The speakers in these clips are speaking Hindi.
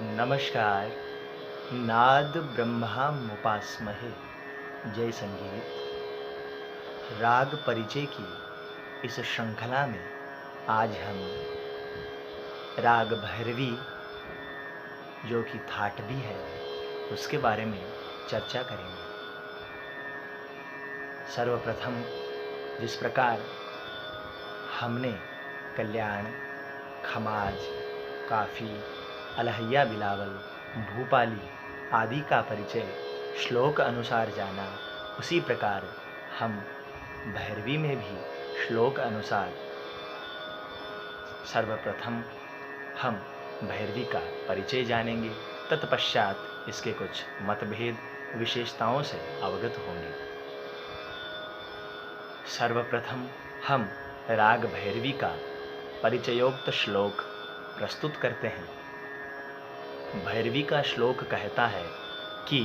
नमस्कार। नाद ब्रह्मा मुपास्महे। जय संगीत। राग परिचय की इस श्रृंखला में आज हम राग भैरवी जो कि थाटवी है उसके बारे में चर्चा करेंगे। सर्वप्रथम जिस प्रकार हमने कल्याण, खमाज, काफ़ी, अलहैया बिलावल, भूपाली आदि का परिचय श्लोक अनुसार जाना, उसी प्रकार हम भैरवी में भी श्लोक अनुसार सर्वप्रथम हम भैरवी का परिचय जानेंगे। तत्पश्चात इसके कुछ मतभेद विशेषताओं से अवगत होंगे। सर्वप्रथम हम राग भैरवी का परिचयोक्त श्लोक प्रस्तुत करते हैं। भैरवी का श्लोक कहता है कि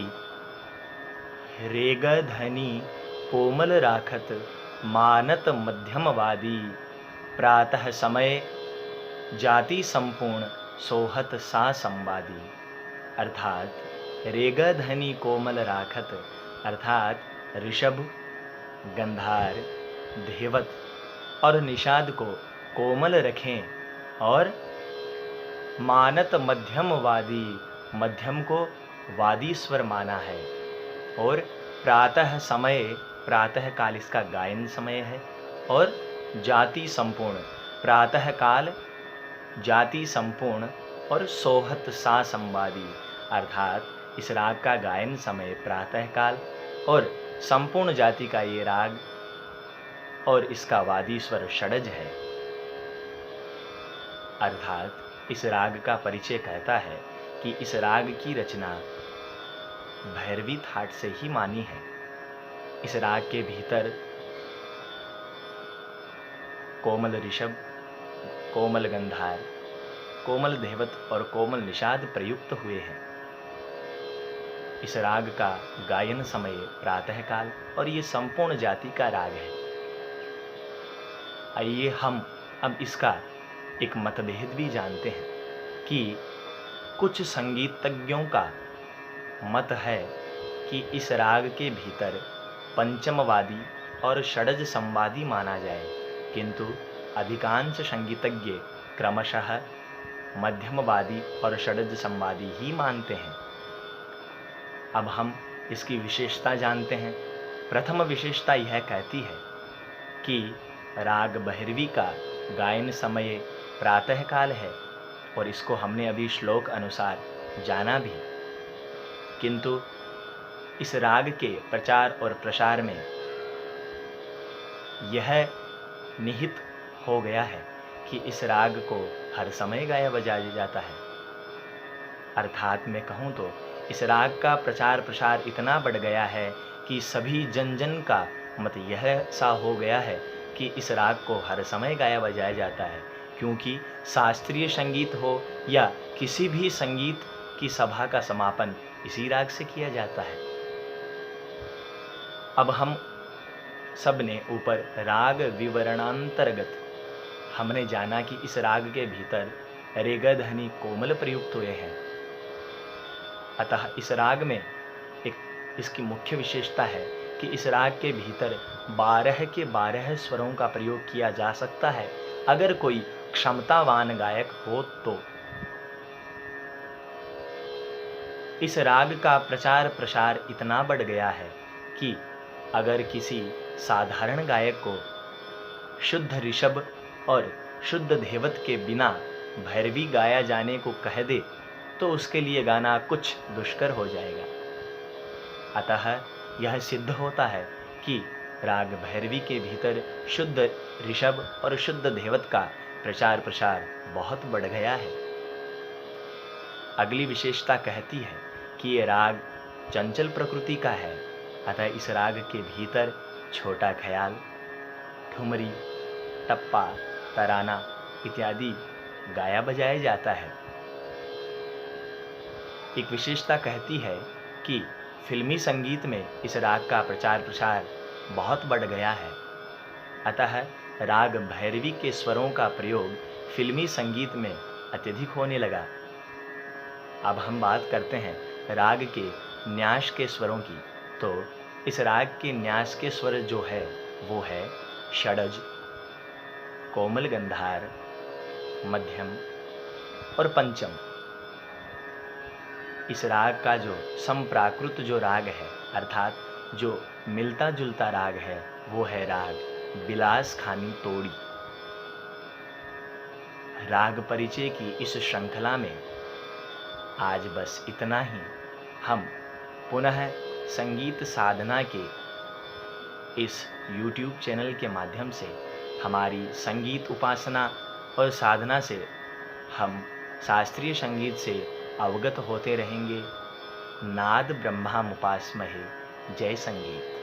रेग धनी कोमल राखत मानत मध्यमवादी प्रातः समय जाति संपूर्ण सोहत सा संवादी। अर्थात रेग धनी कोमल राखत अर्थात ऋषभ, गंधार, धेवत और निषाद को कोमल रखें और मानत मध्यम वादी, मध्यम को वादी स्वर माना है। और प्रातः समय, प्रातः काल इसका गायन समय है। और जाति संपूर्ण, प्रातः काल जाति संपूर्ण और सोहत सा संवादी अर्थात इस राग का गायन समय प्रातः काल और संपूर्ण जाति का ये राग और इसका वादी स्वर षडज है। अर्थात इस राग का परिचय कहता है कि इस राग की रचना भैरवी थाट से ही मानी है। इस राग के भीतर कोमल ऋषभ, कोमल गंधार, कोमल धेवत और कोमल निषाद प्रयुक्त हुए हैं। इस राग का गायन समय प्रातःकाल और ये संपूर्ण जाति का राग है। आइए हम अब इसका एक मतभेद भी जानते हैं कि कुछ संगीतज्ञों का मत है कि इस राग के भीतर पंचमवादी और षडज संवादी माना जाए, किंतु अधिकांश संगीतज्ञ क्रमशः मध्यमवादी और षडज संवादी ही मानते हैं। अब हम इसकी विशेषता जानते हैं। प्रथम विशेषता यह कहती है कि राग भैरवी का गायन समय प्रातःकाल है और इसको हमने अभी श्लोक अनुसार जाना भी, किंतु इस राग के प्रचार और प्रसार में यह निहित हो गया है कि इस राग को हर समय गाया बजाया जाता है। अर्थात मैं कहूँ तो इस राग का प्रचार प्रसार इतना बढ़ गया है कि सभी जन जन का मत यह सा हो गया है कि इस राग को हर समय गाया बजाया जाता है, क्योंकि शास्त्रीय संगीत हो या किसी भी संगीत की सभा का समापन इसी राग से किया जाता है। अब हम सब ने ऊपर राग विवरणांतर्गत हमने जाना कि इस राग के भीतर रेगधनी कोमल प्रयुक्त हुए हैं। अतः इस राग में एक इसकी मुख्य विशेषता है कि इस राग के भीतर 12 के 12 स्वरों का प्रयोग किया जा सकता है, अगर कोई क्षमतावान गायक हो तो। इस राग का प्रचार प्रसार इतना बढ़ गया है कि अगर किसी साधारण गायक को शुद्ध ऋषभ और शुद्ध धेवत के बिना भैरवी गाया जाने को कह दे तो उसके लिए गाना कुछ दुष्कर हो जाएगा। अतः यह सिद्ध होता है कि राग भैरवी के भीतर शुद्ध ऋषभ और शुद्ध धेवत का प्रचार प्रसार बहुत बढ़ गया है। अगली विशेषता कहती है कि ये राग चंचल प्रकृति का है। अतः इस राग के भीतर छोटा ख्याल, ठुमरी, टप्पा, तराना इत्यादि गाया बजाया जाता है। एक विशेषता कहती है कि फिल्मी संगीत में इस राग का प्रचार प्रसार बहुत बढ़ गया है। अतः राग भैरवी के स्वरों का प्रयोग फिल्मी संगीत में अत्यधिक होने लगा। अब हम बात करते हैं राग के न्यास के स्वरों की। तो इस राग के न्यास के स्वर जो है वो है षडज, कोमल गंधार, मध्यम और पंचम। इस राग का जो संप्राकृत जो राग है अर्थात जो मिलता जुलता राग है वो है राग बिलास खानी तोड़ी। राग परिचय की इस श्रृंखला में आज बस इतना ही। हम पुनः संगीत साधना के इस YouTube चैनल के माध्यम से हमारी संगीत उपासना और साधना से हम शास्त्रीय संगीत से अवगत होते रहेंगे। नाद ब्रह्मा मुपास्महे। जय संगीत।